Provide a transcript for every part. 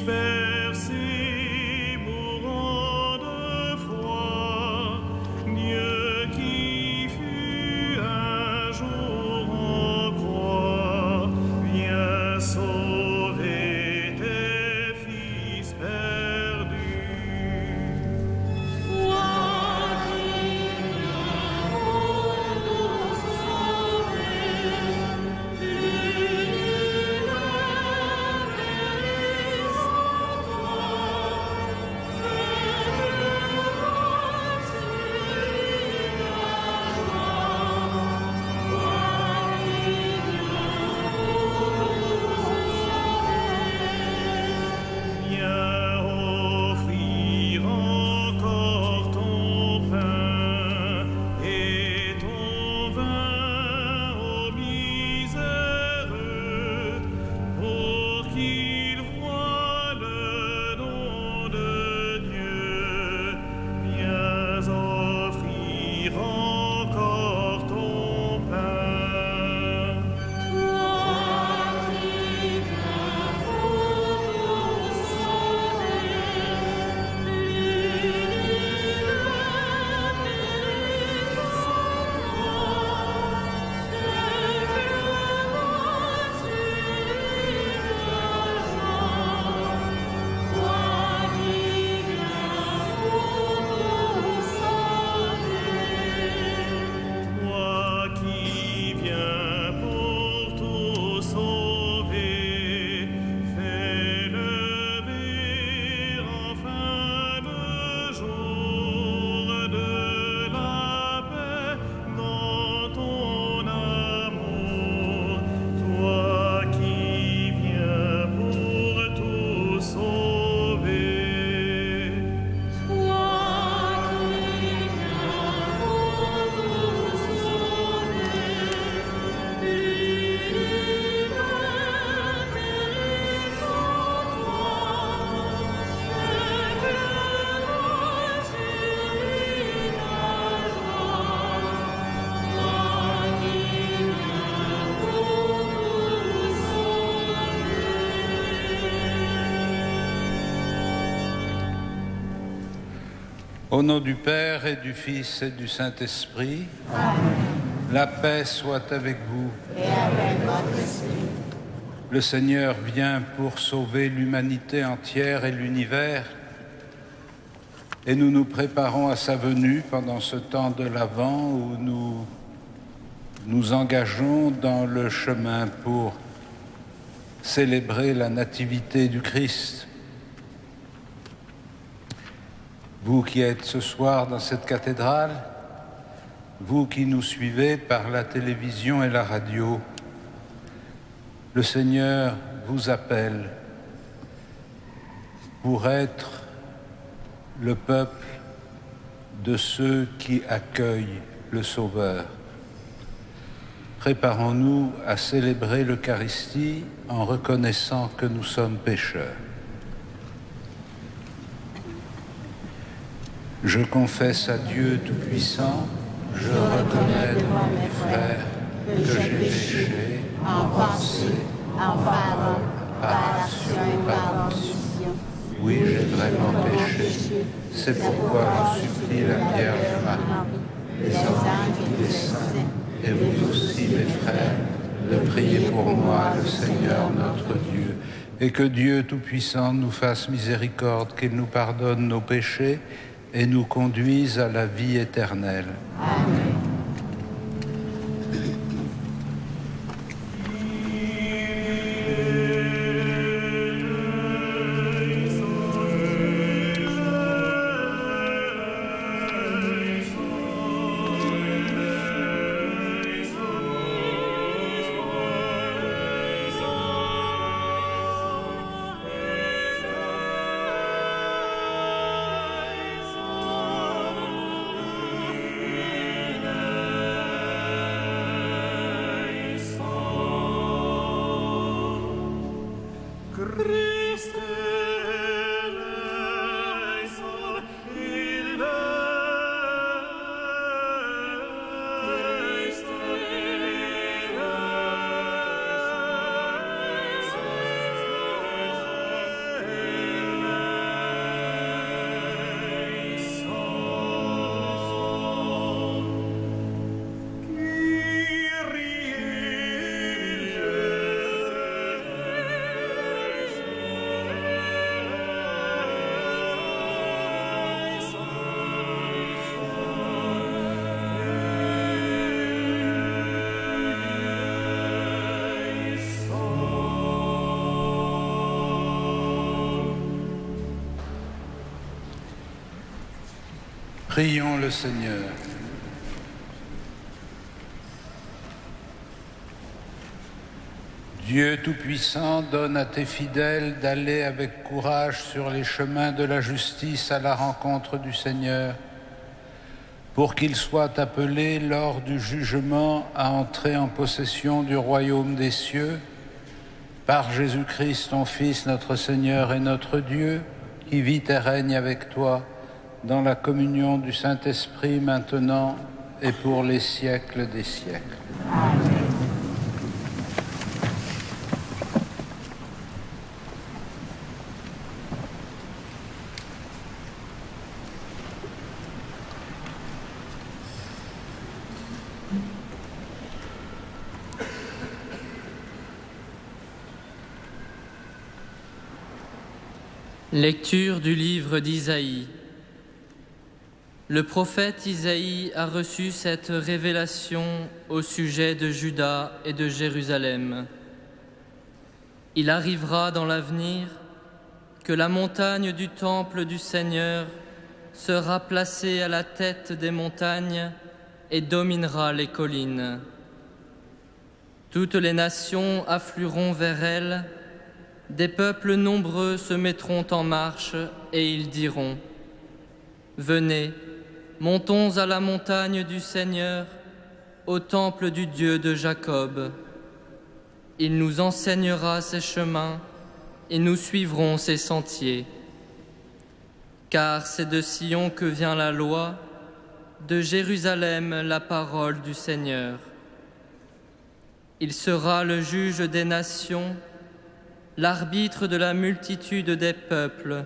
dispersés, mourant de froid, Dieu qui fut un jour en croix, viens sauver tes fils perdus. Viens offrir encore ton pain et ton vin aux miséreux, pour qu'ils voient le nom de Dieu. Viens offrir encore ton pain. Toi qui viens pour tout sauver, fais lever enfin le jour de la paix dans ton amour. Toi qui viens pour tout sauver. Au nom du Père et du Fils et du Saint-Esprit, la paix soit avec vous. Et avec votre esprit. Le Seigneur vient pour sauver l'humanité entière et l'univers, et nous nous préparons à sa venue pendant ce temps de l'Avent où nous nous engageons dans le chemin pour célébrer la nativité du Christ. Vous qui êtes ce soir dans cette cathédrale, vous qui nous suivez par la télévision et la radio, le Seigneur vous appelle pour être le peuple de ceux qui accueillent le Sauveur. Préparons-nous à célébrer l'Eucharistie en reconnaissant que nous sommes pécheurs. Je confesse à Dieu Tout-Puissant, je reconnais devant mes frères que j'ai péché en pensée, en parole, par action et par omission. Oui, j'ai vraiment péché. C'est pourquoi je supplie la Vierge Marie, les anges et les saints, et vous aussi, mes frères, de prier pour moi, le Seigneur notre Dieu, et que Dieu Tout-Puissant nous fasse miséricorde, qu'il nous pardonne nos péchés et nous conduise à la vie éternelle. Amen. Prions le Seigneur. Dieu Tout-Puissant, donne à tes fidèles d'aller avec courage sur les chemins de la justice à la rencontre du Seigneur, pour qu'ils soient appelés lors du jugement à entrer en possession du royaume des cieux, par Jésus-Christ, ton Fils, notre Seigneur et notre Dieu, qui vit et règne avec toi dans la communion du Saint-Esprit maintenant et pour les siècles des siècles. Amen. Lecture du livre d'Isaïe. Le prophète Isaïe a reçu cette révélation au sujet de Juda et de Jérusalem. Il arrivera dans l'avenir que la montagne du temple du Seigneur sera placée à la tête des montagnes et dominera les collines. Toutes les nations afflueront vers elle, des peuples nombreux se mettront en marche et ils diront : venez, montons à la montagne du Seigneur, au temple du Dieu de Jacob. Il nous enseignera ses chemins et nous suivrons ses sentiers. Car c'est de Sion que vient la loi, de Jérusalem la parole du Seigneur. Il sera le juge des nations, l'arbitre de la multitude des peuples.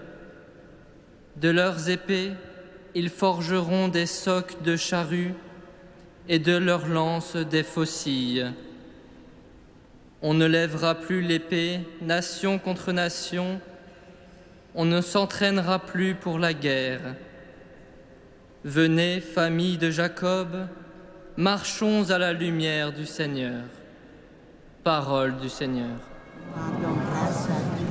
De leurs épées, ils forgeront des socs de charrues et de leurs lances des faucilles. On ne lèvera plus l'épée, nation contre nation, on ne s'entraînera plus pour la guerre. Venez, famille de Jacob, marchons à la lumière du Seigneur. Parole du Seigneur. Rendons grâce à Dieu.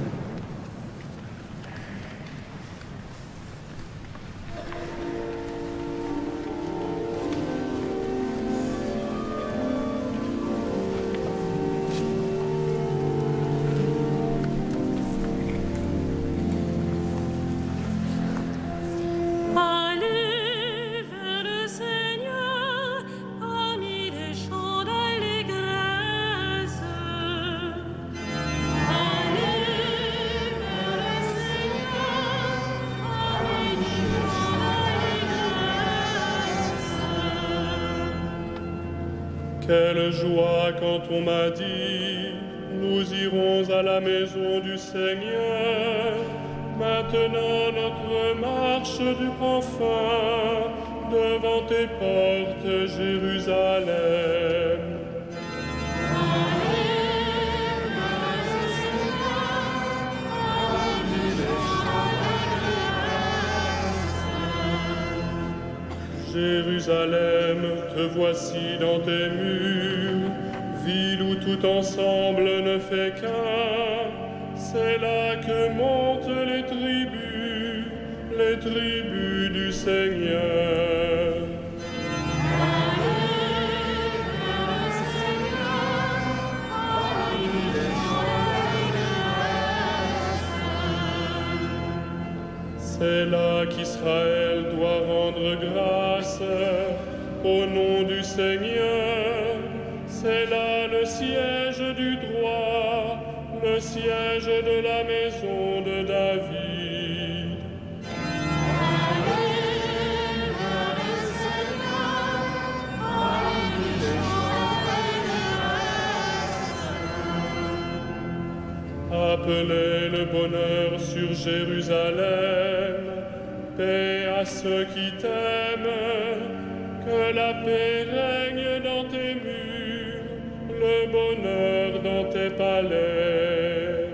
Allez vers le Seigneur, parmi les chants d'allégresse. Allez vers le Seigneur, parmi les chants d'allégresse. Quelle joie quand on m'a dit: nous irons à la maison du Seigneur. Maintenant notre marche du prend fin devant tes portes, Jérusalem. Jérusalem, te voici dans tes murs, ville où tout ensemble ne fait qu'un. C'est là que montent les tribus du Seigneur. C'est là qu'Israël doit rendre grâce au nom du Seigneur. C'est là le siège du droit, le siège de la maison de David. Appelez le bonheur sur Jérusalem, paix à ceux qui t'aiment, que la paix règne dans tes murs, le bonheur dans tes palais.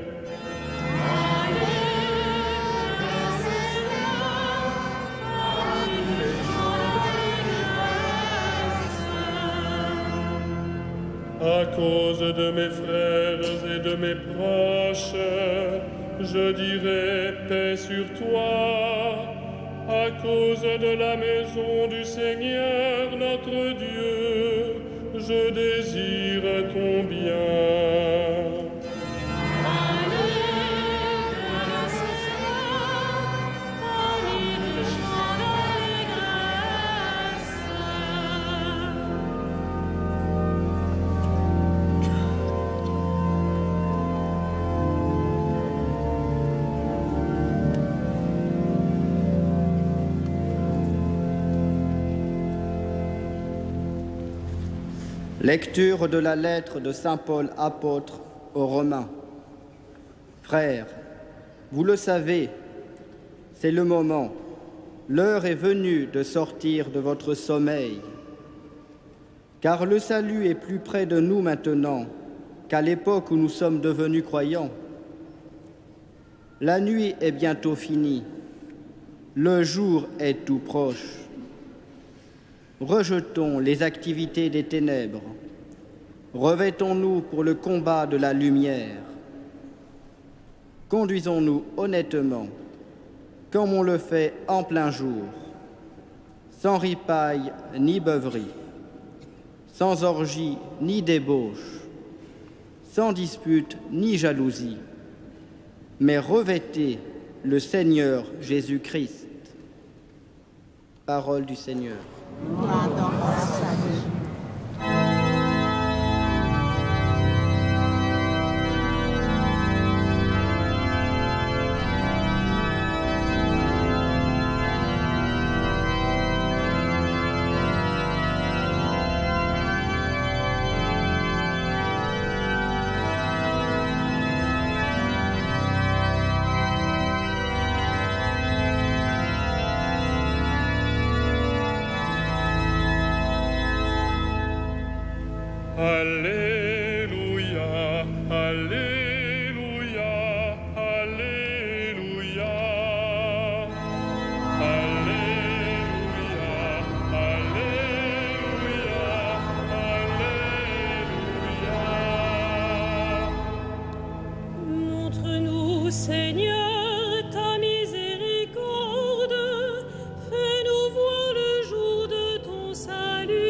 À cause de mes frères et de mes proches, je dirai paix sur toi. à cause de la maison du Seigneur notre Dieu, je désire ton bien. Lecture de la lettre de saint Paul apôtre aux Romains. Frères, vous le savez, c'est le moment, l'heure est venue de sortir de votre sommeil, car le salut est plus près de nous maintenant qu'à l'époque où nous sommes devenus croyants. La nuit est bientôt finie, le jour est tout proche. Rejetons les activités des ténèbres, revêtons-nous pour le combat de la lumière. Conduisons-nous honnêtement, comme on le fait en plein jour, sans ripaille ni beuverie, sans orgie ni débauche, sans dispute ni jalousie, mais revêtez le Seigneur Jésus-Christ. Parole du Seigneur. Nous rendons grâce à Dieu. Alléluia, Alléluia, Alléluia. Alléluia, Alléluia, Alléluia. Montre-nous, Seigneur, ta miséricorde, fais-nous voir le jour de ton salut.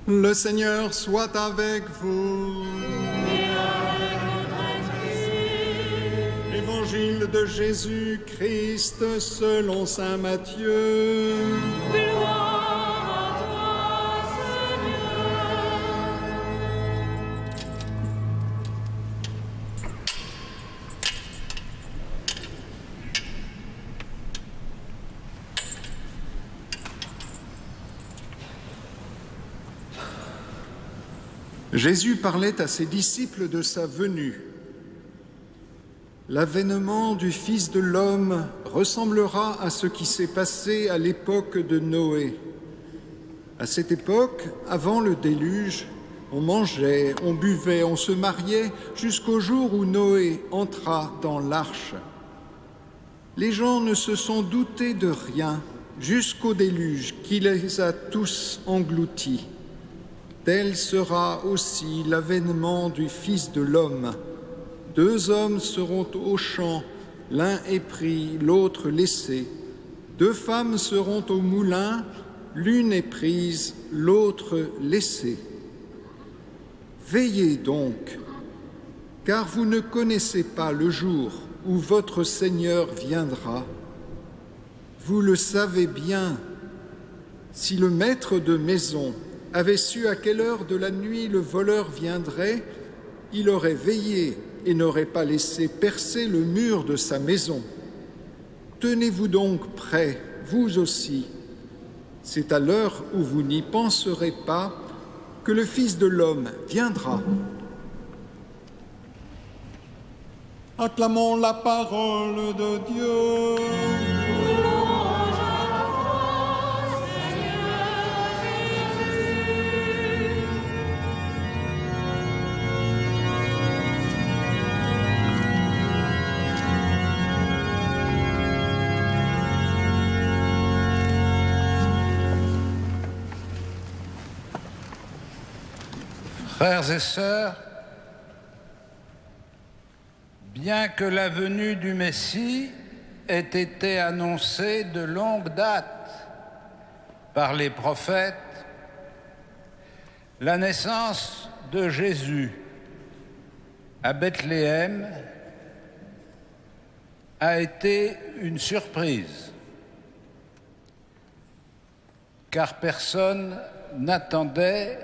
Le Seigneur soit avec vous. Et avec votre esprit. Évangile de Jésus-Christ selon saint Matthieu. Gloire à toi, Seigneur. Jésus parlait à ses disciples de sa venue. L'avènement du Fils de l'homme ressemblera à ce qui s'est passé à l'époque de Noé. À cette époque, avant le déluge, on mangeait, on buvait, on se mariait jusqu'au jour où Noé entra dans l'arche. Les gens ne se sont doutés de rien jusqu'au déluge qui les a tous engloutis. Tel sera aussi l'avènement du Fils de l'homme. 2 hommes seront au champ, l'un est pris, l'autre laissé. 2 femmes seront au moulin, l'une est prise, l'autre laissée. Veillez donc, car vous ne connaissez pas le jour où votre Seigneur viendra. Vous le savez bien, si le maître de maison avait su à quelle heure de la nuit le voleur viendrait, il aurait veillé et n'aurait pas laissé percer le mur de sa maison. Tenez-vous donc prêts, vous aussi. C'est à l'heure où vous n'y penserez pas que le Fils de l'homme viendra. Acclamons la parole de Dieu. Frères et sœurs, bien que la venue du Messie ait été annoncée de longue date par les prophètes, la naissance de Jésus à Bethléem a été une surprise, car personne n'attendait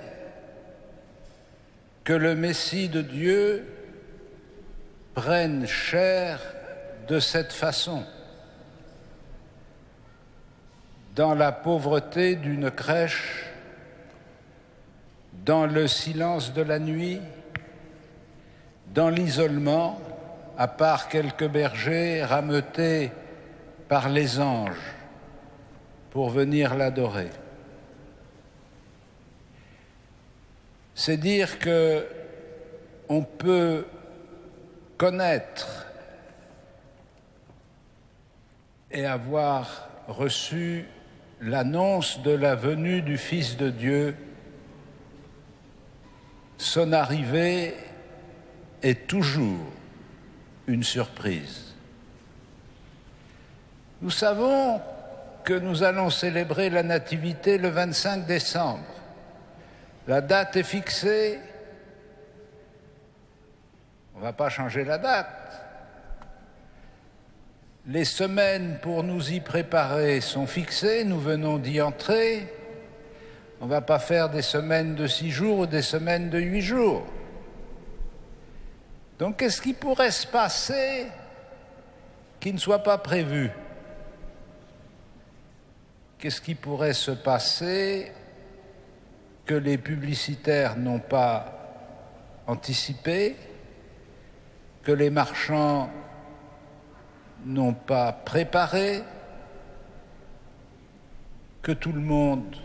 que le Messie de Dieu prenne chair de cette façon, dans la pauvreté d'une crèche, dans le silence de la nuit, dans l'isolement, à part quelques bergers rameutés par les anges pour venir l'adorer. C'est dire qu'on peut connaître et avoir reçu l'annonce de la venue du Fils de Dieu. Son arrivée est toujours une surprise. Nous savons que nous allons célébrer la Nativité le 25 décembre. La date est fixée. On ne va pas changer la date. Les semaines pour nous y préparer sont fixées, nous venons d'y entrer. On ne va pas faire des semaines de 6 jours ou des semaines de 8 jours. Donc qu'est-ce qui pourrait se passer qui ne soit pas prévu? Qu'est-ce qui pourrait se passer que les publicitaires n'ont pas anticipé, que les marchands n'ont pas préparé, que tout le monde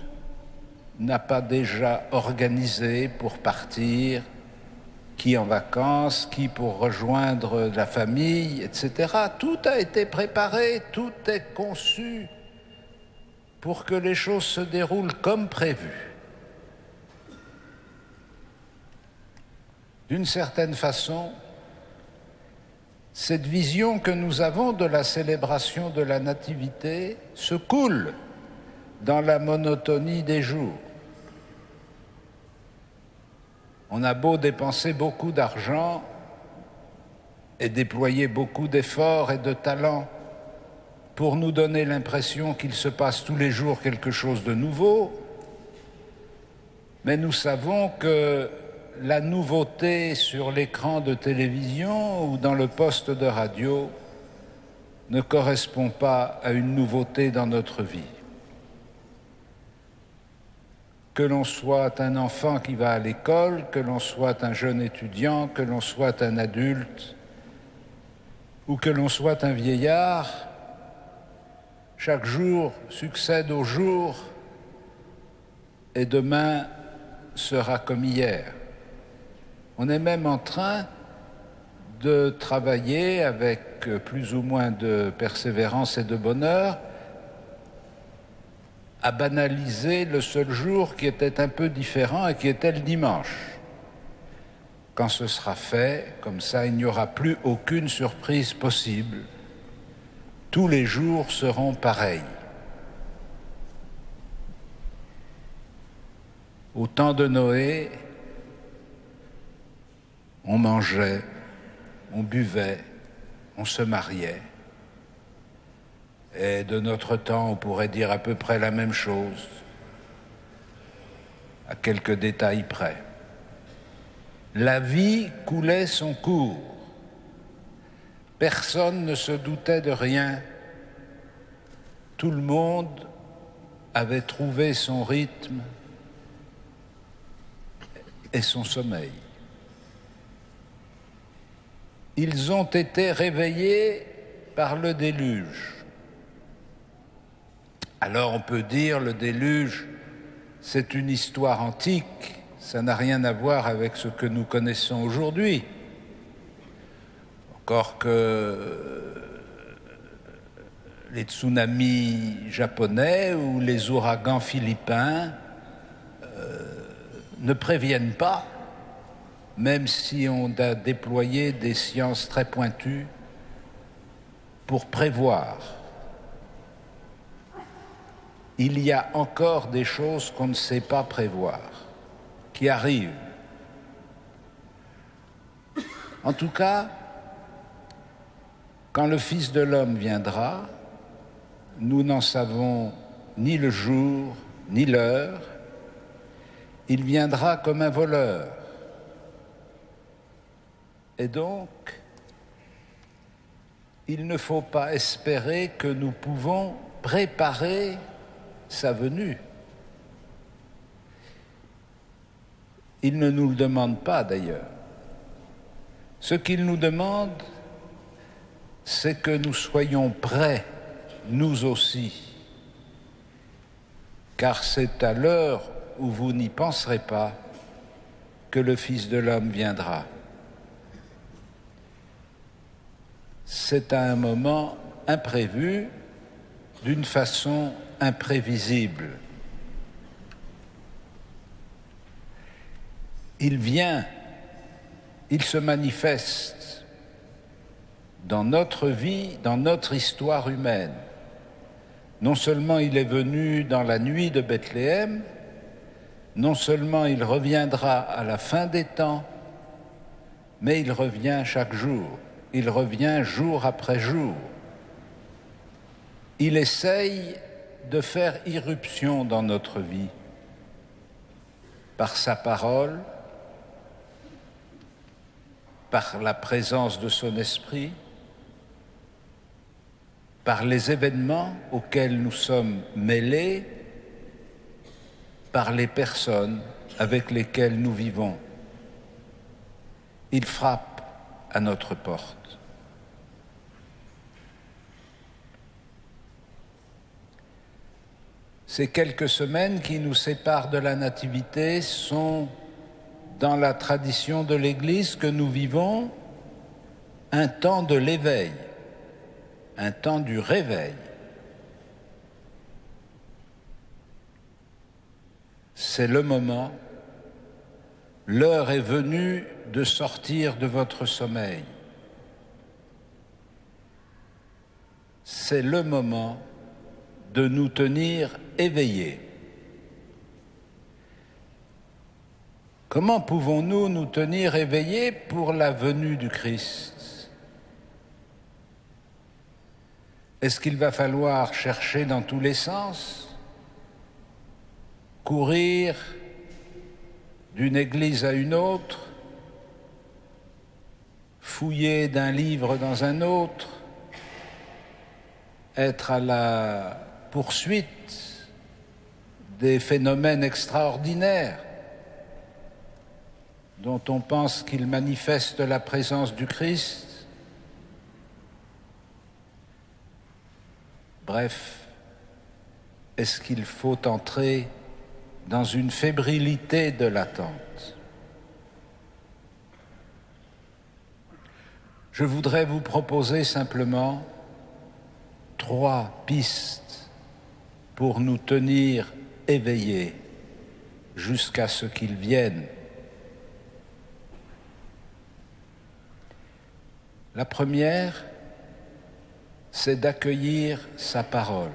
n'a pas déjà organisé pour partir, qui en vacances, qui pour rejoindre la famille, etc. Tout a été préparé, tout est conçu pour que les choses se déroulent comme prévu. D'une certaine façon, cette vision que nous avons de la célébration de la Nativité se coule dans la monotonie des jours. On a beau dépenser beaucoup d'argent et déployer beaucoup d'efforts et de talents pour nous donner l'impression qu'il se passe tous les jours quelque chose de nouveau, mais nous savons que la nouveauté sur l'écran de télévision ou dans le poste de radio ne correspond pas à une nouveauté dans notre vie. Que l'on soit un enfant qui va à l'école, que l'on soit un jeune étudiant, que l'on soit un adulte ou que l'on soit un vieillard, chaque jour succède au jour et demain sera comme hier. On est même en train de travailler avec plus ou moins de persévérance et de bonheur à banaliser le seul jour qui était un peu différent et qui était le dimanche. Quand ce sera fait, comme ça, il n'y aura plus aucune surprise possible. Tous les jours seront pareils. Au temps de Noé, on mangeait, on buvait, on se mariait. Et de notre temps, on pourrait dire à peu près la même chose, à quelques détails près. La vie coulait son cours. Personne ne se doutait de rien tout le monde avait trouvé son rythme et son sommeil. Ils ont été réveillés par le déluge. Alors on peut dire le déluge, c'est une histoire antique, ça n'a rien à voir avec ce que nous connaissons aujourd'hui. Encore que les tsunamis japonais ou les ouragans philippins ne préviennent pas, même si on a déployé des sciences très pointues pour prévoir. Il y a encore des choses qu'on ne sait pas prévoir, qui arrivent. En tout cas, quand le Fils de l'homme viendra, nous n'en savons ni le jour, ni l'heure. Il viendra comme un voleur. Et donc, il ne faut pas espérer que nous pouvons préparer sa venue. Il ne nous le demande pas d'ailleurs. Ce qu'il nous demande, c'est que nous soyons prêts, nous aussi, car c'est à l'heure où vous n'y penserez pas que le Fils de l'homme viendra. C'est à un moment imprévu, d'une façon imprévisible. Il vient, il se manifeste dans notre vie, dans notre histoire humaine. Non seulement il est venu dans la nuit de Bethléem, non seulement il reviendra à la fin des temps, mais il revient chaque jour, il revient jour après jour. Il essaye de faire irruption dans notre vie par sa parole, par la présence de son esprit, par les événements auxquels nous sommes mêlés, par les personnes avec lesquelles nous vivons. Il frappe à notre porte. Ces quelques semaines qui nous séparent de la Nativité sont, dans la tradition de l'Église que nous vivons, un temps de l'éveil, un temps du réveil. C'est le moment, l'heure est venue de sortir de votre sommeil. C'est le moment de nous tenir éveillés. Comment pouvons-nous nous tenir éveillés pour la venue du Christ? Est-ce qu'il va falloir chercher dans tous les sens? Courir d'une église à une autre? Fouiller d'un livre dans un autre? Être à la poursuite des phénomènes extraordinaires dont on pense qu'ils manifestent la présence du Christ? Bref, est-ce qu'il faut entrer dans une fébrilité de l'attente? Je voudrais vous proposer simplement 3 pistes pour nous tenir éveillés jusqu'à ce qu'il vienne. La première, c'est d'accueillir sa parole.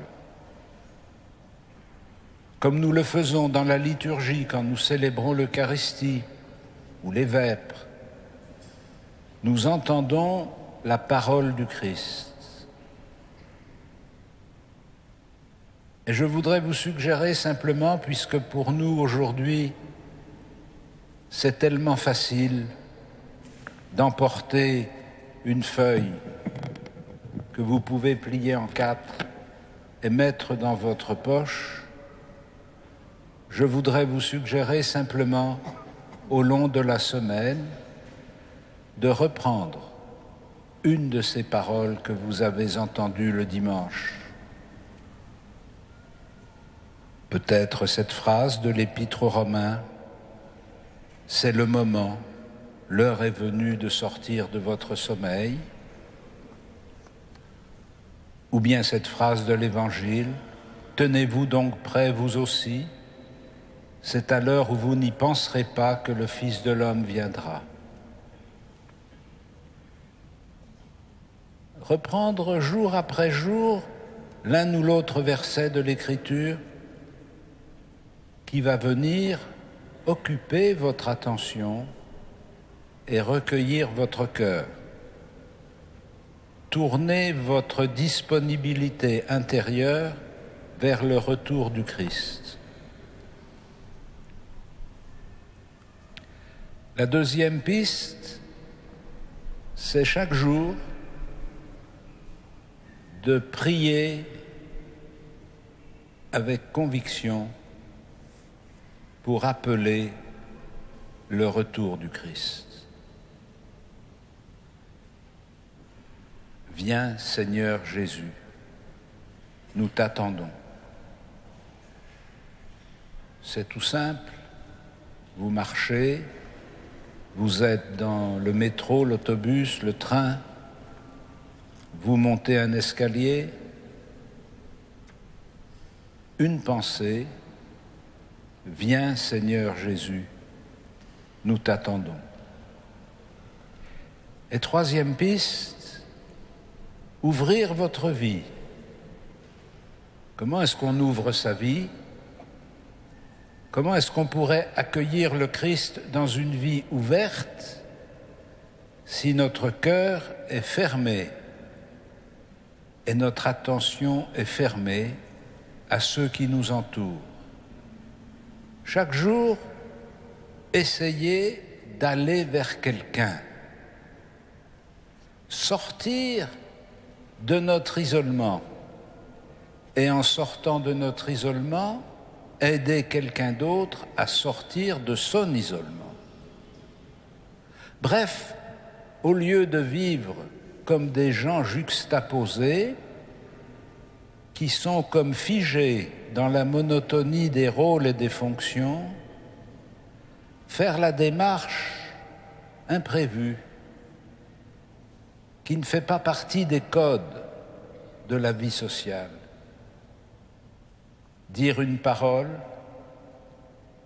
Comme nous le faisons dans la liturgie quand nous célébrons l'Eucharistie ou les vêpres, nous entendons la parole du Christ. Et je voudrais vous suggérer simplement, puisque pour nous aujourd'hui, c'est tellement facile d'emporter une feuille que vous pouvez plier en 4 et mettre dans votre poche, je voudrais vous suggérer simplement, au long de la semaine, de reprendre une de ces paroles que vous avez entendues le dimanche. Peut-être cette phrase de l'Épître aux Romains, « C'est le moment, l'heure est venue de sortir de votre sommeil », ou bien cette phrase de l'Évangile, « Tenez-vous donc prêts vous aussi, c'est à l'heure où vous n'y penserez pas que le Fils de l'homme viendra. » Reprendre jour après jour l'un ou l'autre verset de l'Écriture qui va venir occuper votre attention et recueillir votre cœur. Tournez votre disponibilité intérieure vers le retour du Christ. La deuxième piste, c'est chaque jour de prier avec conviction pour appeler le retour du Christ. Viens, Seigneur Jésus, nous t'attendons. C'est tout simple, vous marchez, vous êtes dans le métro, l'autobus, le train, vous montez un escalier, une pensée, viens Seigneur Jésus, nous t'attendons. Et troisième piste, ouvrir votre vie. Comment est-ce qu'on ouvre sa vie? Comment est-ce qu'on pourrait accueillir le Christ dans une vie ouverte si notre cœur est fermé et notre attention est fermée à ceux qui nous entourent? Chaque jour, essayez d'aller vers quelqu'un, sortir de notre isolement, et en sortant de notre isolement, aider quelqu'un d'autre à sortir de son isolement. Bref, au lieu de vivre comme des gens juxtaposés, qui sont comme figés dans la monotonie des rôles et des fonctions, faire la démarche imprévue, qui ne fait pas partie des codes de la vie sociale. Dire une parole,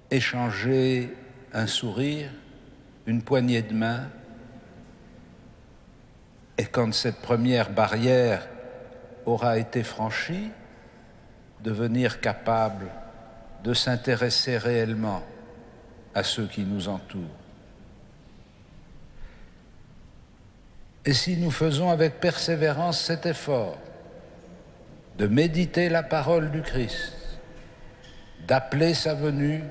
échanger un sourire, une poignée de main, et quand cette première barrière aura été franchie, devenir capable de s'intéresser réellement à ceux qui nous entourent. Et si nous faisons avec persévérance cet effort de méditer la parole du Christ, d'appeler sa venue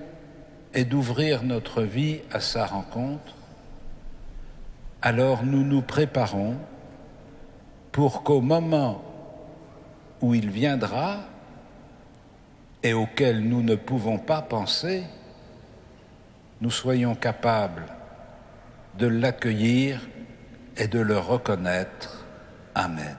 et d'ouvrir notre vie à sa rencontre, alors nous nous préparons pour qu'au moment où il viendra et auquel nous ne pouvons pas penser, nous soyons capables de l'accueillir et de le reconnaître. Amen.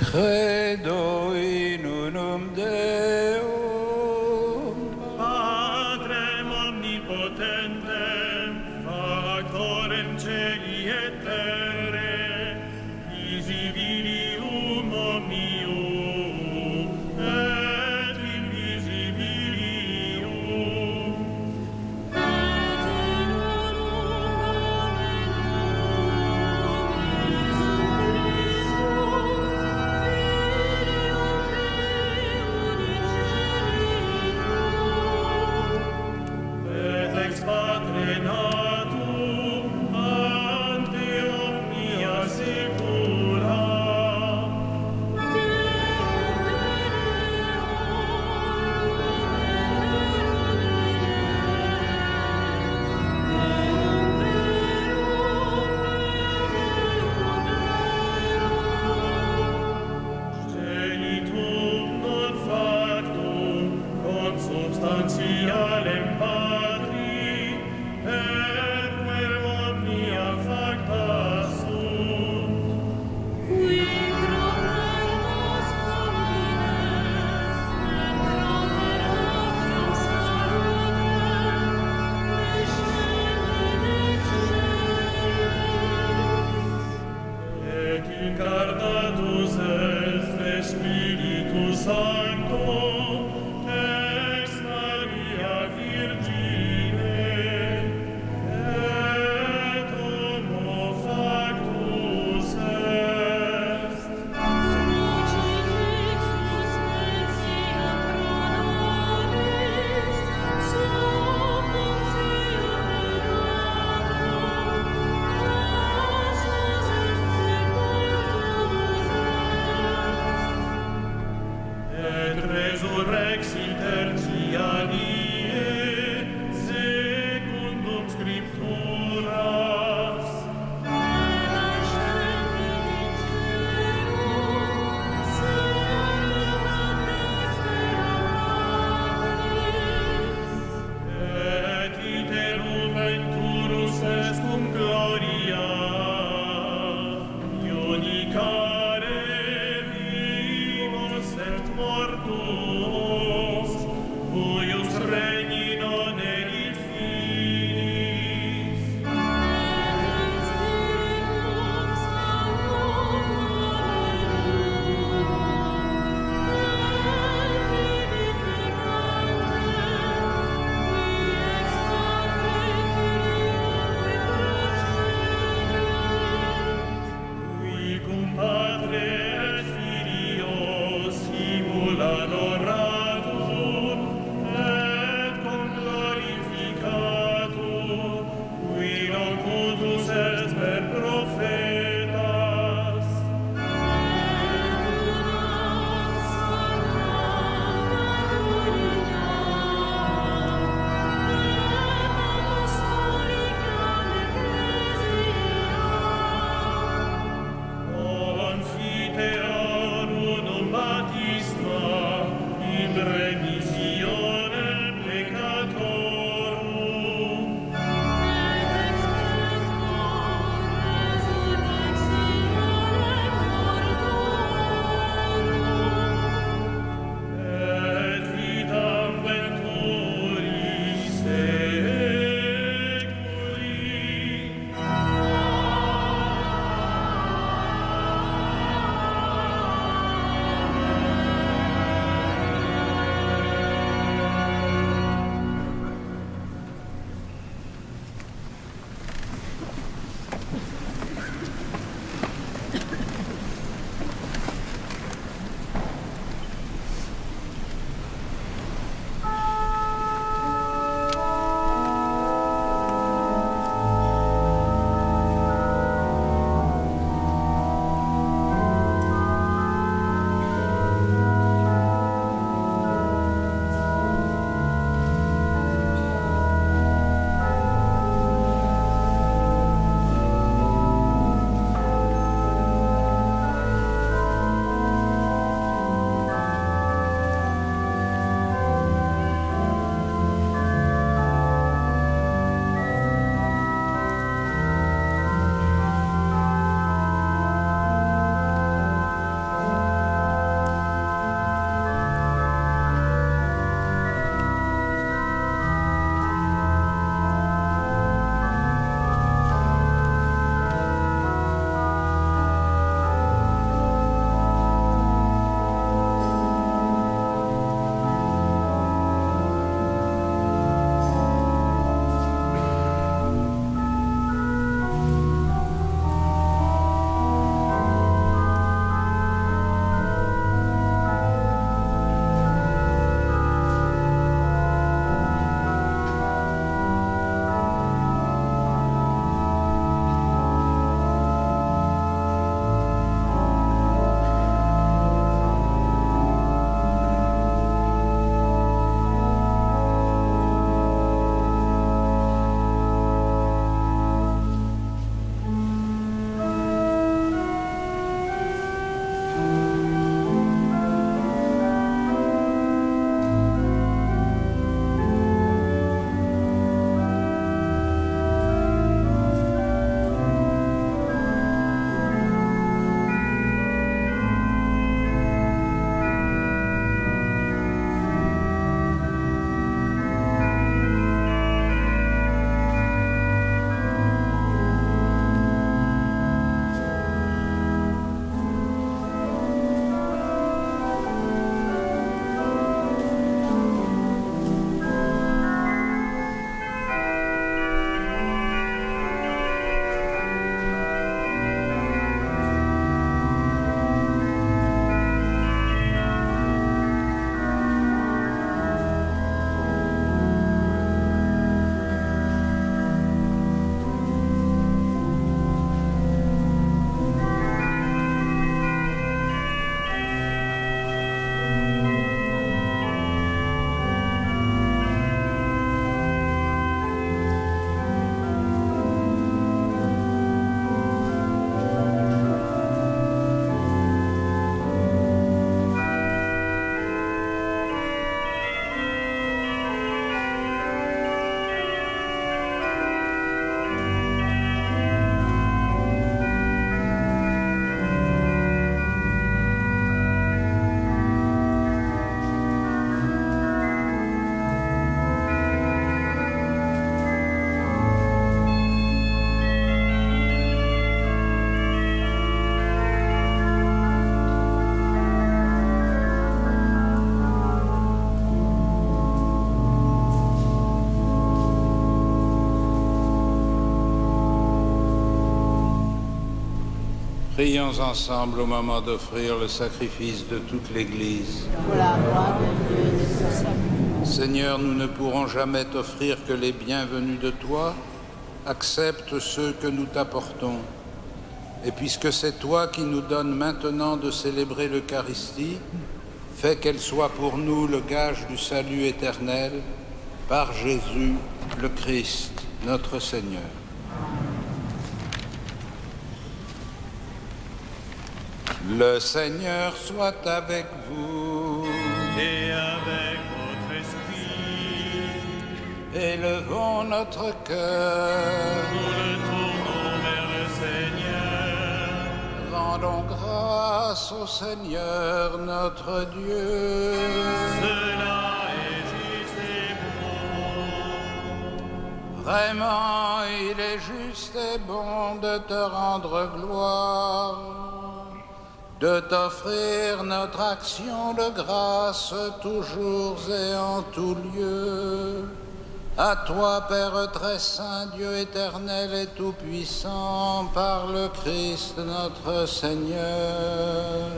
Credo in unum Deum, Patrem omnipotentem, factorem celi et terrae, visibilium omnium et invisibilium. Christum, Filium Dei Prions ensemble au moment d'offrir le sacrifice de toute l'Église. Pour la gloire de Dieu et de son salut. Seigneur, nous ne pourrons jamais t'offrir que les bienvenus de toi. Accepte ceux que nous t'apportons. Et puisque c'est toi qui nous donnes maintenant de célébrer l'Eucharistie, fais qu'elle soit pour nous le gage du salut éternel, par Jésus le Christ, notre Seigneur. Le Seigneur soit avec vous. Et avec votre esprit, Élevons notre cœur. nous le tournons vers le Seigneur. Rendons grâce au Seigneur notre Dieu. Cela est juste et bon. Vraiment, il est juste et bon de te rendre gloire, de t'offrir notre action de grâce toujours et en tout lieu. À toi, Père très saint, Dieu éternel et tout-puissant, par le Christ notre Seigneur.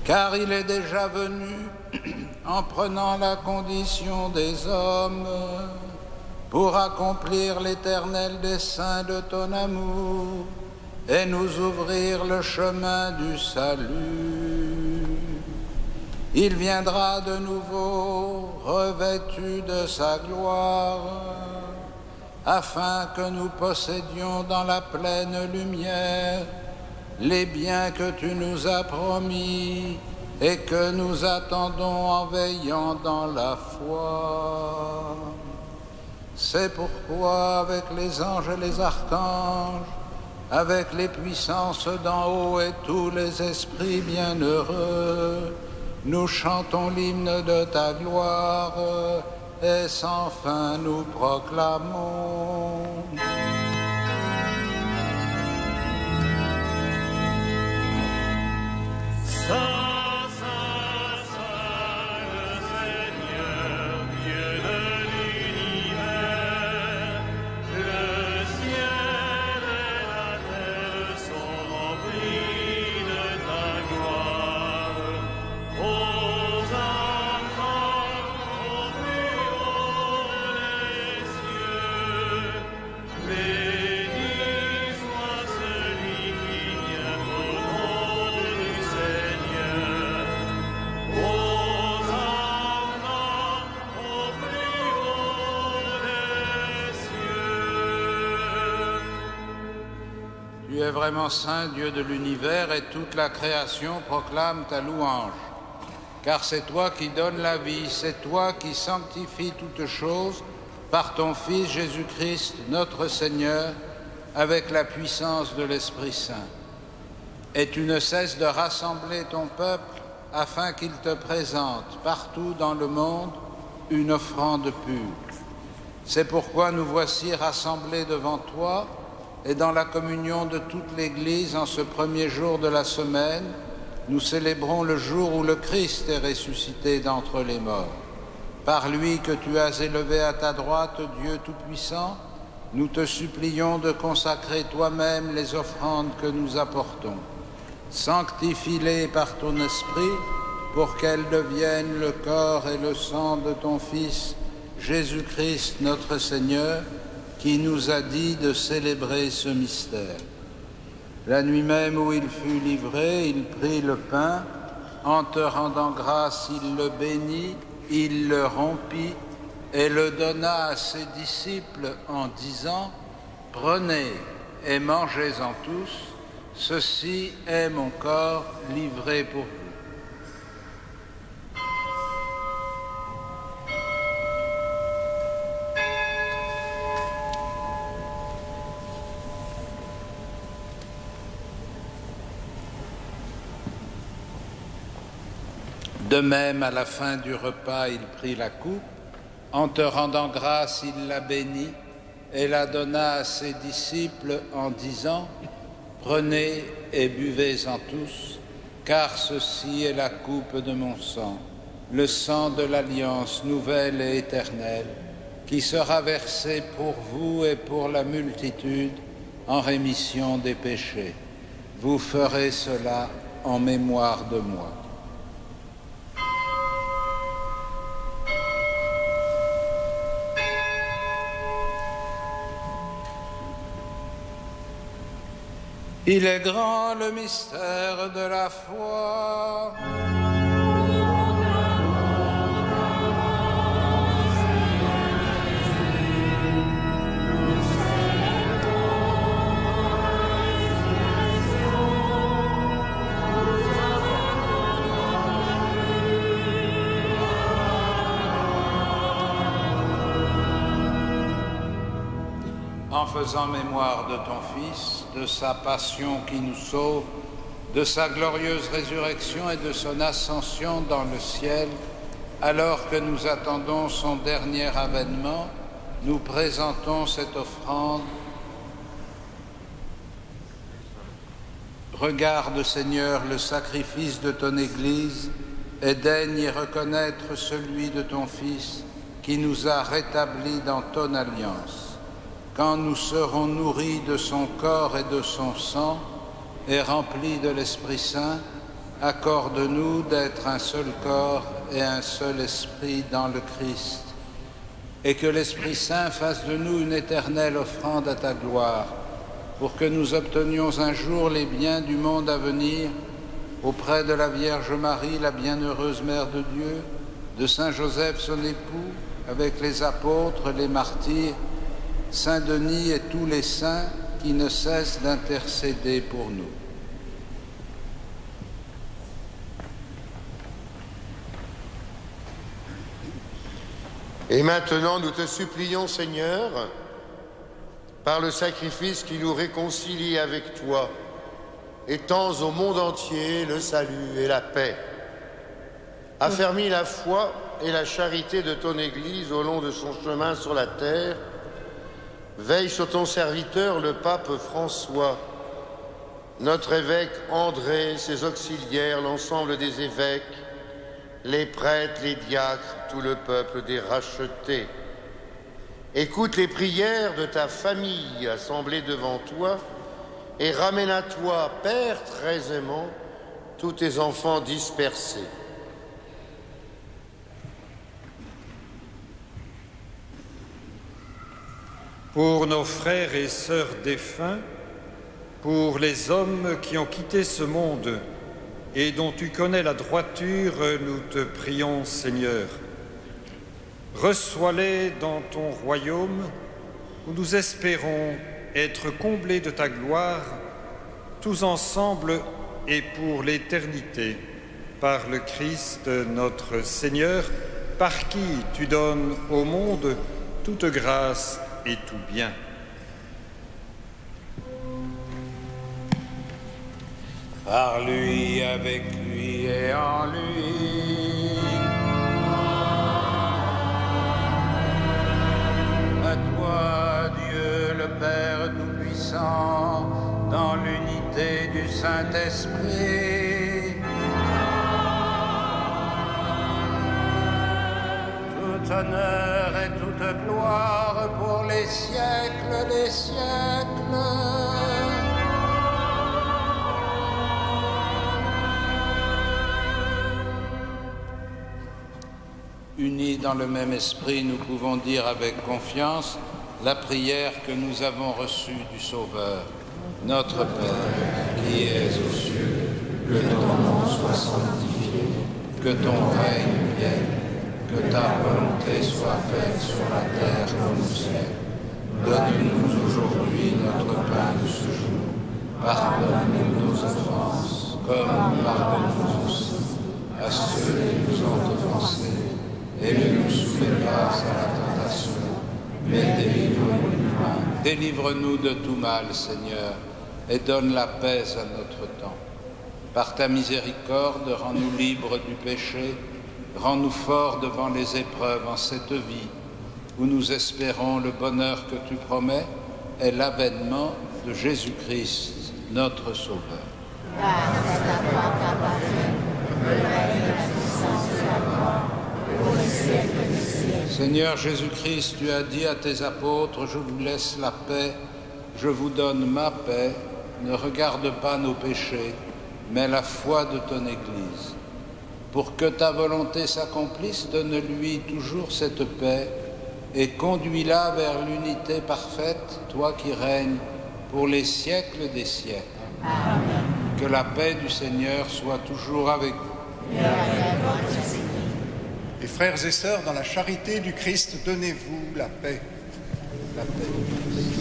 Car il est déjà venu en prenant la condition des hommes pour accomplir l'éternel dessein de ton amour et nous ouvrir le chemin du salut. Il viendra de nouveau revêtu de sa gloire, afin que nous possédions dans la pleine lumière les biens que tu nous as promis et que nous attendons en veillant dans la foi. C'est pourquoi, avec les anges et les archanges, avec les puissances d'en haut et tous les esprits bienheureux, nous chantons l'hymne de ta gloire et sans fin nous proclamons. Saint, Saint, Saint, le Seigneur, Dieu de l'univers, le ciel et la terre sont remplis de ta gloire. Hosanna au plus haut des cieux, béni soit celui qui vient au nom du Seigneur. Hosanna au plus haut des cieux. Tu es vraiment saint, Dieu de l'univers, et toute la création proclame ta louange. Car c'est toi qui donnes la vie, c'est toi qui sanctifies toutes choses par ton Fils Jésus-Christ, notre Seigneur, avec la puissance de l'Esprit Saint. Et tu ne cesses de rassembler ton peuple afin qu'il te présente partout dans le monde une offrande pure. C'est pourquoi nous voici rassemblés devant toi et dans la communion de toute l'Église en ce premier jour de la semaine, nous célébrons le jour où le Christ est ressuscité d'entre les morts. Par lui que tu as élevé à ta droite, Dieu Tout-Puissant, nous te supplions de consacrer toi-même les offrandes que nous apportons. Sanctifie-les par ton esprit pour qu'elles deviennent le corps et le sang de ton Fils, Jésus-Christ notre Seigneur, qui nous a dit de célébrer ce mystère. La nuit même où il fut livré, il prit le pain, en te rendant grâce, il le bénit, il le rompit et le donna à ses disciples en disant « Prenez et mangez-en tous, ceci est mon corps livré pour vous. » De même, à la fin du repas, il prit la coupe, en te rendant grâce, il la bénit et la donna à ses disciples en disant « Prenez et buvez-en tous, car ceci est la coupe de mon sang, le sang de l'alliance nouvelle et éternelle, qui sera versé pour vous et pour la multitude en rémission des péchés. Vous ferez cela en mémoire de moi. Il est grand le mystère de la foi. En faisant mémoire de ton Fils, de sa passion qui nous sauve, de sa glorieuse résurrection et de son ascension dans le ciel, alors que nous attendons son dernier avènement, nous présentons cette offrande. Regarde, Seigneur, le sacrifice de ton Église et daigne y reconnaître celui de ton Fils qui nous a rétablis dans ton alliance. Quand nous serons nourris de son corps et de son sang et remplis de l'Esprit Saint, accorde-nous d'être un seul corps et un seul esprit dans le Christ, et que l'Esprit Saint fasse de nous une éternelle offrande à ta gloire, pour que nous obtenions un jour les biens du monde à venir, auprès de la Vierge Marie, la bienheureuse Mère de Dieu, de Saint Joseph son époux, avec les apôtres, les martyrs, Saint Denis et tous les saints qui ne cessent d'intercéder pour nous. Et maintenant, nous te supplions, Seigneur, par le sacrifice qui nous réconcilie avec toi, étends au monde entier le salut et la paix. Affermis la foi et la charité de ton Église au long de son chemin sur la terre. Veille sur ton serviteur, le pape François, notre évêque André, ses auxiliaires, l'ensemble des évêques, les prêtres, les diacres, tout le peuple des rachetés. Écoute les prières de ta famille assemblée devant toi et ramène à toi, Père très aimant, tous tes enfants dispersés. Pour nos frères et sœurs défunts, pour les hommes qui ont quitté ce monde et dont tu connais la droiture, nous te prions, Seigneur. Reçois-les dans ton royaume, où nous espérons être comblés de ta gloire, tous ensemble et pour l'éternité, par le Christ notre Seigneur, par qui tu donnes au monde toute grâce et tout bien. Par lui, avec lui et en lui. À toi, Dieu le Père Tout-Puissant, dans l'unité du Saint-Esprit, tout honneur et toute gloire pour les siècles des siècles. Unis dans le même esprit, nous pouvons dire avec confiance la prière que nous avons reçue du Sauveur. Notre Père, qui es aux cieux, que ton nom soit sanctifié, que ton règne vienne, que ta volonté soit faite sur la terre comme au ciel. Donne-nous aujourd'hui notre pain de ce jour. Pardonne-nous nos offenses, comme nous pardonnons aussi à ceux qui nous ont offensés. Et ne nous soumets pas à la tentation, mais délivre-nous du mal. Délivre-nous de tout mal, Seigneur, et donne la paix à notre temps. Par ta miséricorde, rends-nous libres du péché, rends-nous forts devant les épreuves en cette vie, où nous espérons le bonheur que tu promets et l'avènement de Jésus-Christ, notre Sauveur. Seigneur Jésus-Christ, tu as dit à tes apôtres, je vous laisse la paix, je vous donne ma paix, ne regarde pas nos péchés, mais la foi de ton Église. Pour que ta volonté s'accomplisse, donne-lui toujours cette paix et conduis-la vers l'unité parfaite, toi qui règnes pour les siècles des siècles. Amen. Que la paix du Seigneur soit toujours avec vous. Et avec votre esprit. Et frères et sœurs, dans la charité du Christ, donnez-vous la paix. La paix du Christ.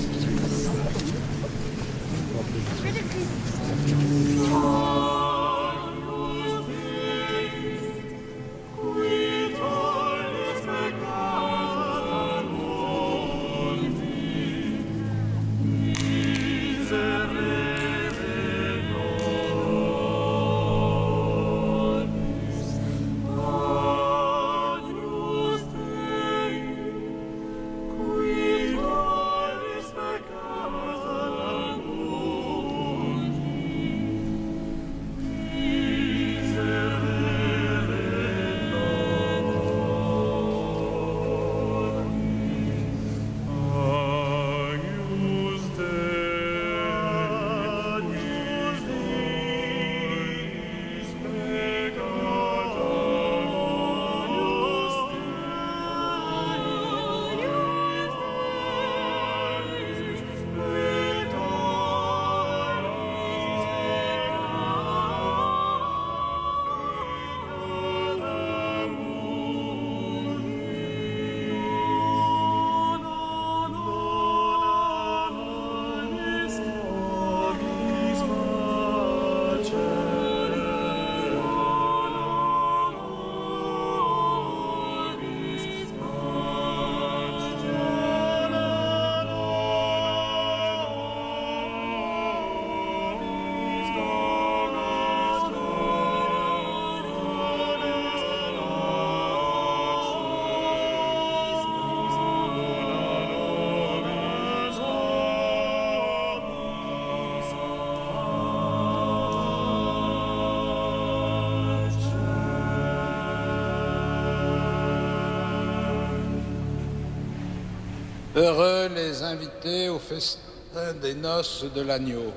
Heureux les invités au festin des noces de l'agneau.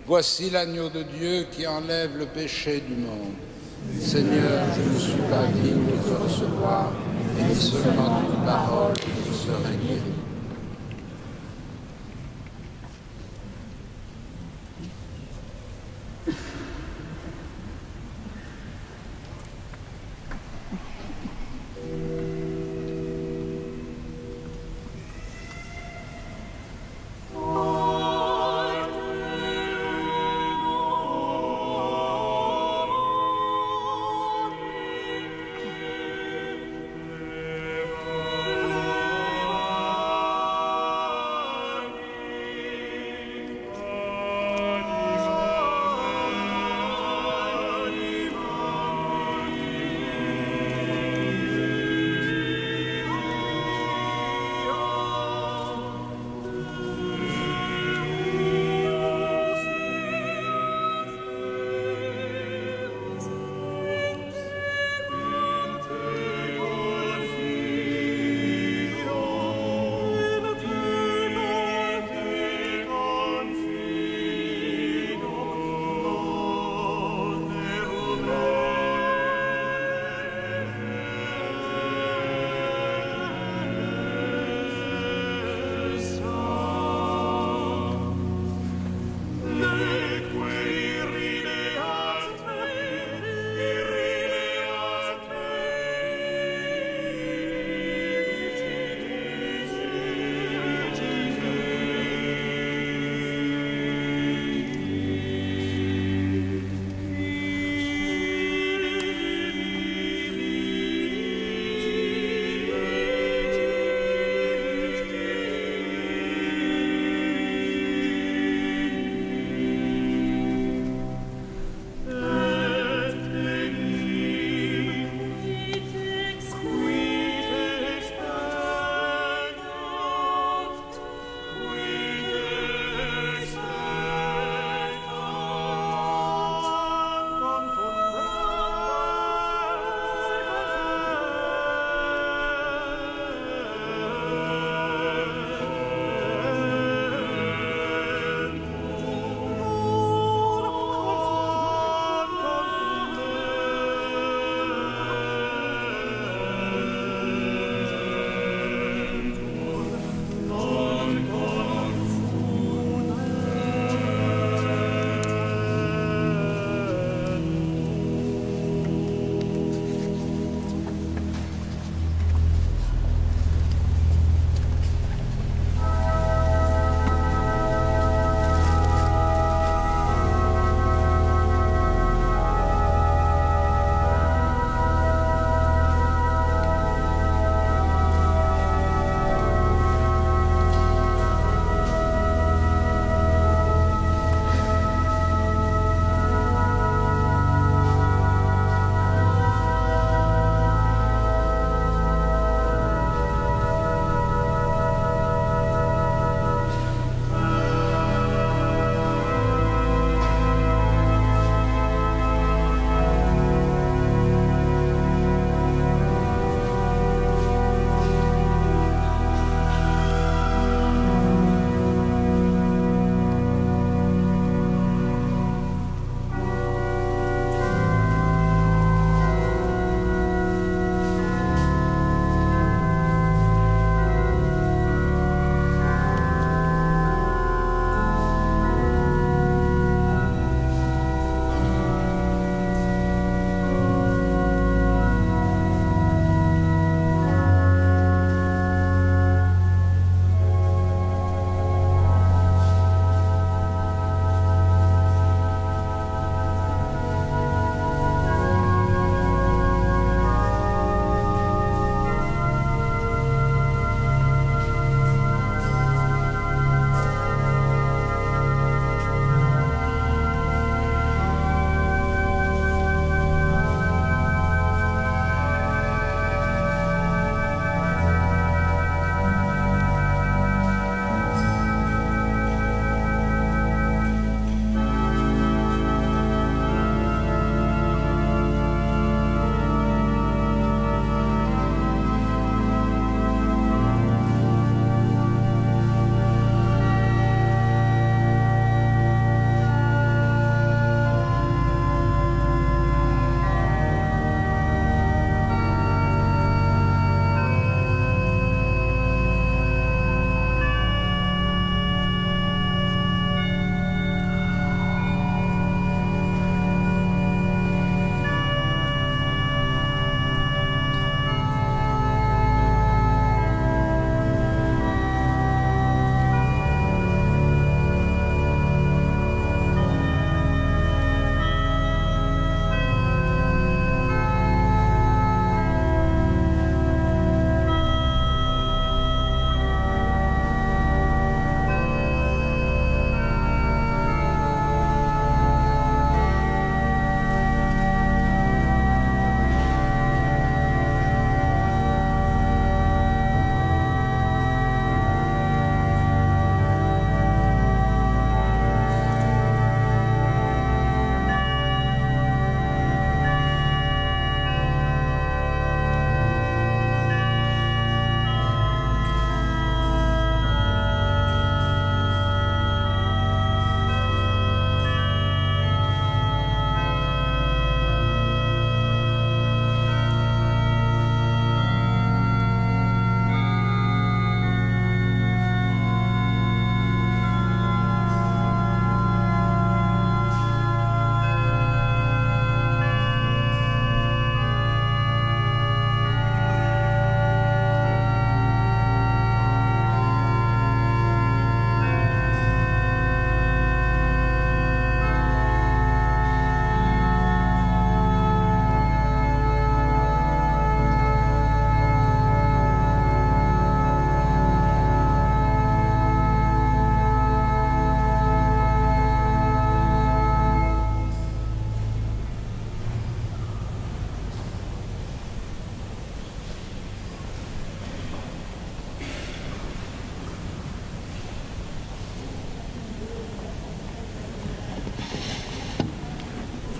Voici l'agneau de Dieu qui enlève le péché du monde. Seigneur, je ne suis pas digne de te recevoir, et dis seulement une parole et je serai guéri. Amen.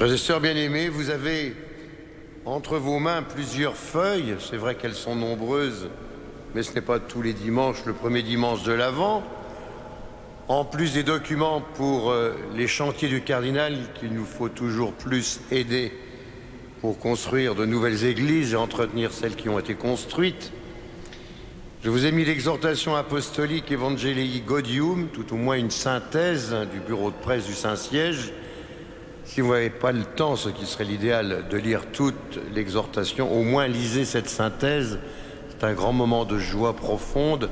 Frères et sœurs bien-aimés, vous avez entre vos mains plusieurs feuilles. C'est vrai qu'elles sont nombreuses, mais ce n'est pas tous les dimanches, le premier dimanche de l'Avent. En plus des documents pour les chantiers du cardinal, qu'il nous faut toujours plus aider pour construire de nouvelles églises et entretenir celles qui ont été construites, je vous ai mis l'exhortation apostolique Evangelii Gaudium, tout au moins une synthèse du bureau de presse du Saint-Siège. Si vous n'avez pas le temps, ce qui serait l'idéal de lire toute l'exhortation, au moins lisez cette synthèse. C'est un grand moment de joie profonde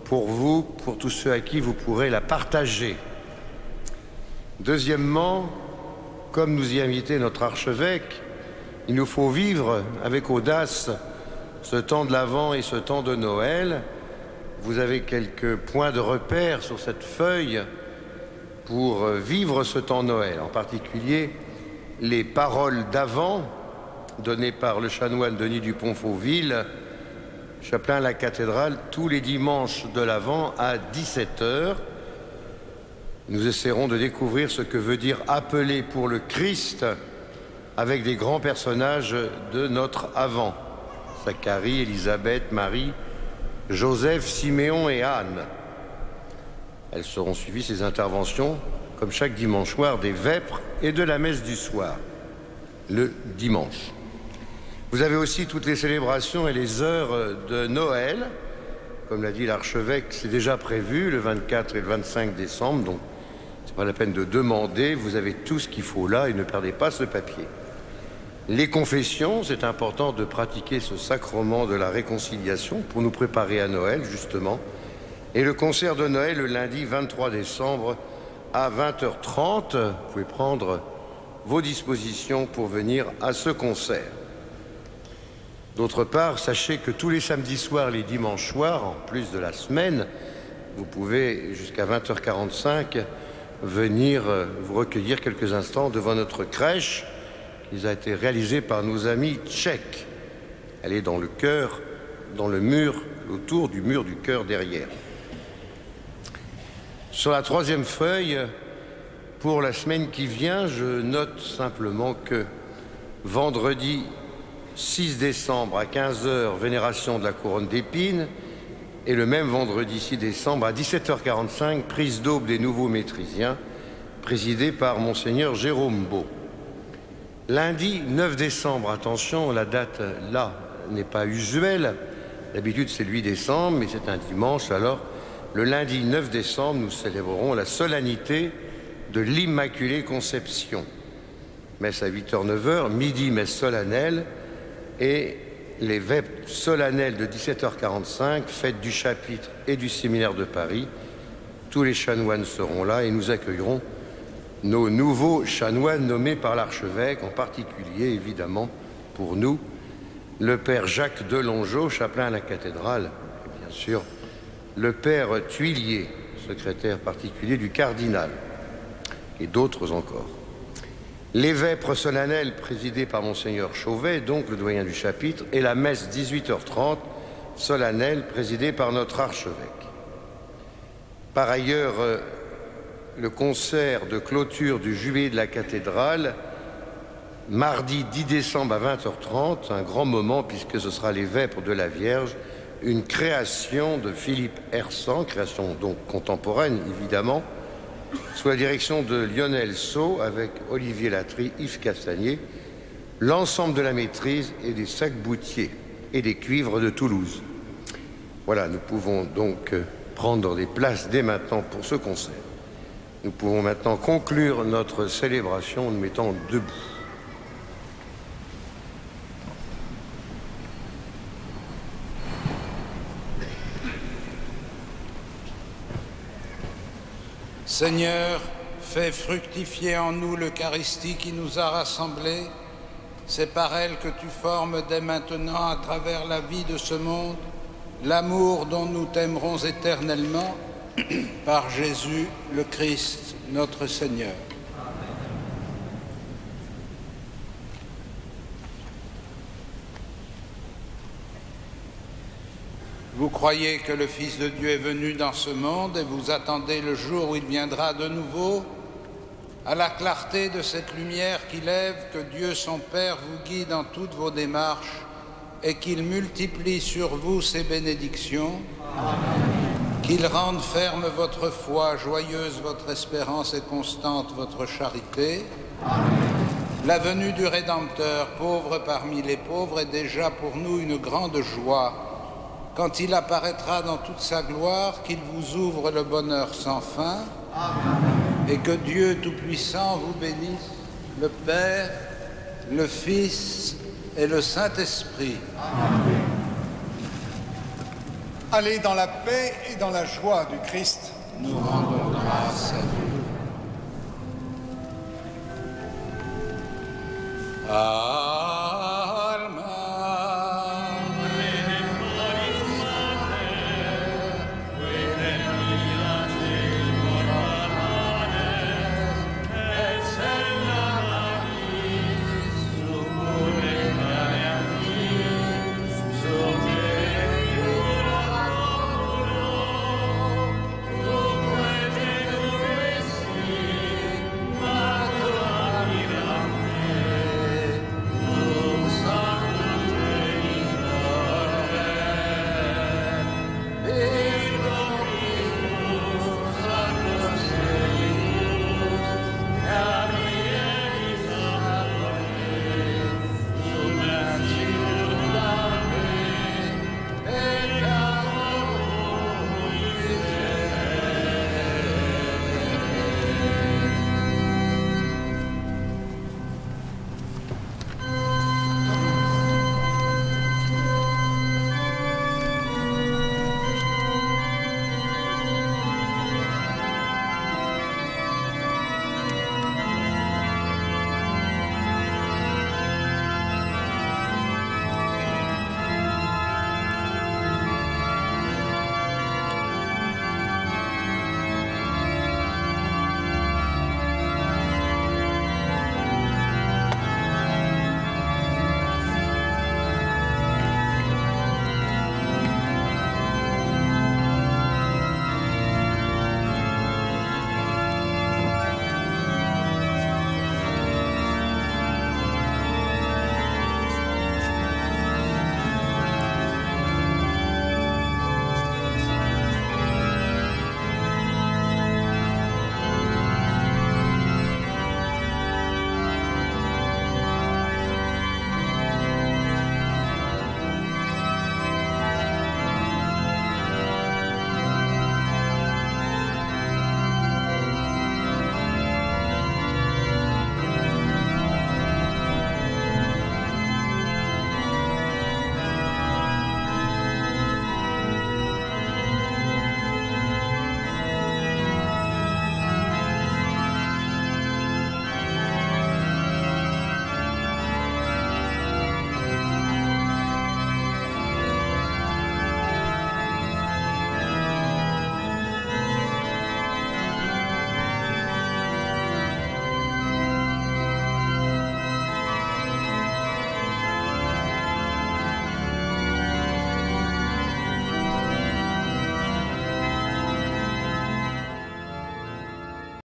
pour vous, pour tous ceux à qui vous pourrez la partager. Deuxièmement, comme nous y invitait notre archevêque, il nous faut vivre avec audace ce temps de l'Avent et ce temps de Noël. Vous avez quelques points de repère sur cette feuille pour vivre ce temps Noël, en particulier les paroles d'Avent données par le chanoine Denis du Pont-Fauville, chapelain à la cathédrale, tous les dimanches de l'Avent à 17h. Nous essaierons de découvrir ce que veut dire appeler pour le Christ avec des grands personnages de notre Avent. Zacharie, Élisabeth, Marie, Joseph, Siméon et Anne. Elles seront suivies, ces interventions, comme chaque dimanche soir, des vêpres et de la messe du soir, le dimanche. Vous avez aussi toutes les célébrations et les heures de Noël. Comme l'a dit l'archevêque, c'est déjà prévu le 24 et le 25 décembre, donc c'est pas la peine de demander, vous avez tout ce qu'il faut là et ne perdez pas ce papier. Les confessions, c'est important de pratiquer ce sacrement de la réconciliation pour nous préparer à Noël, justement. Et le concert de Noël le lundi 23 décembre à 20h30. Vous pouvez prendre vos dispositions pour venir à ce concert. D'autre part, sachez que tous les samedis soirs, les dimanches soirs, en plus de la semaine, vous pouvez jusqu'à 20h45 venir vous recueillir quelques instants devant notre crèche. Il a été réalisé par nos amis tchèques. Elle est dans le chœur, dans le mur, autour du mur du chœur derrière. Sur la troisième feuille, pour la semaine qui vient, je note simplement que vendredi 6 décembre à 15h, vénération de la couronne d'épines, et le même vendredi 6 décembre à 17h45, prise d'aube des nouveaux métrisiens, présidée par Monseigneur Jérôme Beau. Lundi 9 décembre, attention, la date là n'est pas usuelle. D'habitude c'est le 8 décembre, mais c'est un dimanche. Alors, le lundi 9 décembre, nous célébrerons la solennité de l'Immaculée Conception. Messe à 8h-9h, midi, messe solennelle, et les vêpres solennelles de 17h45, fête du chapitre et du séminaire de Paris. Tous les chanoines seront là et nous accueillerons nos nouveaux chanoines nommés par l'archevêque, en particulier, évidemment, pour nous, le père Jacques Delongeau, chapelain à la cathédrale, et bien sûr, le père Thuillier, secrétaire particulier du cardinal, et d'autres encore. Les vêpres solennelles présidées par Monseigneur Chauvet, donc le doyen du chapitre, et la messe 18h30, solennelle, présidée par notre archevêque. Par ailleurs, le concert de clôture du jubilé de la cathédrale, mardi 10 décembre à 20h30, un grand moment puisque ce sera les vêpres de la Vierge, une création de Philippe Hersan, création donc contemporaine évidemment, sous la direction de Lionel Sceau avec Olivier Latry, Yves Castagnier, l'ensemble de la maîtrise et des sacs-boutiers et des cuivres de Toulouse. Voilà, nous pouvons donc prendre des places dès maintenant pour ce concert. Nous pouvons maintenant conclure notre célébration en nous mettant debout. Seigneur, fais fructifier en nous l'Eucharistie qui nous a rassemblés. C'est par elle que tu formes dès maintenant, à travers la vie de ce monde, l'amour dont nous t'aimerons éternellement, par Jésus le Christ, notre Seigneur. Vous croyez que le Fils de Dieu est venu dans ce monde et vous attendez le jour où il viendra de nouveau? À la clarté de cette lumière qui lève, que Dieu son Père vous guide dans toutes vos démarches et qu'il multiplie sur vous ses bénédictions. Amen. Qu'il rende ferme votre foi, joyeuse votre espérance et constante votre charité. Amen. La venue du Rédempteur, pauvre parmi les pauvres, est déjà pour nous une grande joie. Quand il apparaîtra dans toute sa gloire, qu'il vous ouvre le bonheur sans fin. Amen. Et que Dieu Tout-Puissant vous bénisse, le Père, le Fils et le Saint-Esprit. Amen. Allez dans la paix et dans la joie du Christ. Nous rendons grâce à Dieu.